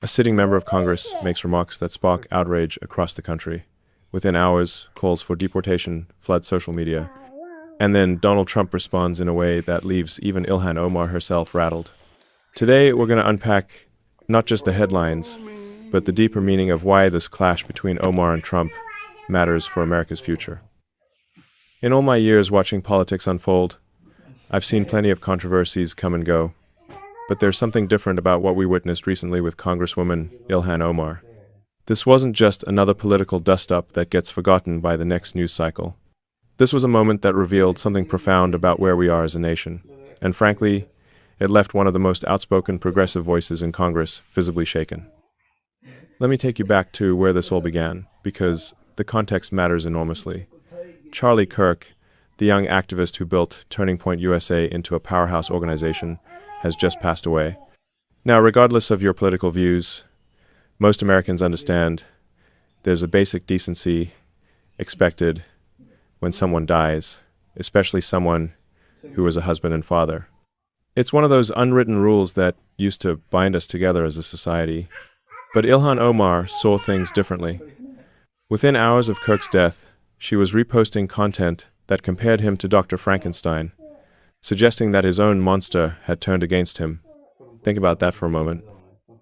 A sitting member of Congress makes remarks that spark outrage across the country. Within hours, calls for deportation flood social media. And then Donald Trump responds in a way that leaves even Ilhan Omar herself rattled. Today, we're going to unpack not just the headlines, but the deeper meaning of why this clash between Omar and Trump matters for America's future. In all my years watching politics unfold, I've seen plenty of controversies come and go. But there's something different about what we witnessed recently with Congresswoman Ilhan Omar. This wasn't just another political dust-up that gets forgotten by the next news cycle. This was a moment that revealed something profound about where we are as a nation. And frankly, it left one of the most outspoken progressive voices in Congress visibly shaken. Let me take you back to where this all began, because the context matters enormously. Charlie Kirk, the young activist who built Turning Point USA into a powerhouse organization, has just passed away. Now, regardless of your political views, most Americans understand there's a basic decency expected when someone dies, especially someone who was a husband and father. It's one of those unwritten rules that used to bind us together as a society. But Ilhan Omar saw things differently. Within hours of Kirk's death, she was reposting content that compared him to Dr. Frankenstein, suggesting that his own monster had turned against him. Think about that for a moment.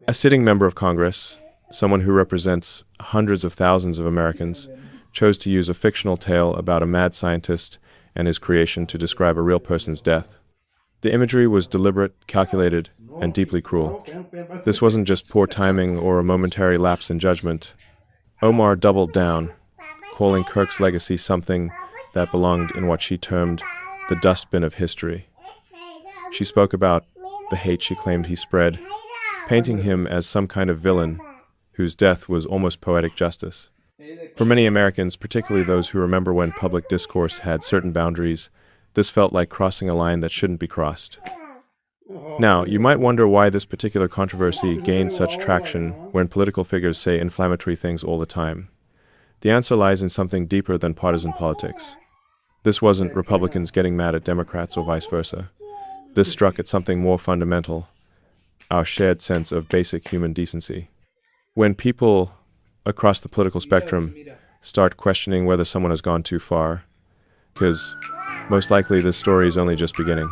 A sitting member of Congress, someone who represents hundreds of thousands of Americans, chose to use a fictional tale about a mad scientist and his creation to describe a real person's death. The imagery was deliberate, calculated, and deeply cruel. This wasn't just poor timing or a momentary lapse in judgment. Omar doubled down, calling Kirk's legacy something that belonged in what she termed the dustbin of history. She spoke about the hate she claimed he spread, painting him as some kind of villain whose death was almost poetic justice. For many Americans, particularly those who remember when public discourse had certain boundaries, this felt like crossing a line that shouldn't be crossed. Now, you might wonder why this particular controversy gained such traction when political figures say inflammatory things all the time. The answer lies in something deeper than partisan politics. This wasn't Republicans getting mad at Democrats or vice versa. This struck at something more fundamental, our shared sense of basic human decency. When people across the political spectrum start questioning whether someone has gone too far, because most likely this story is only just beginning.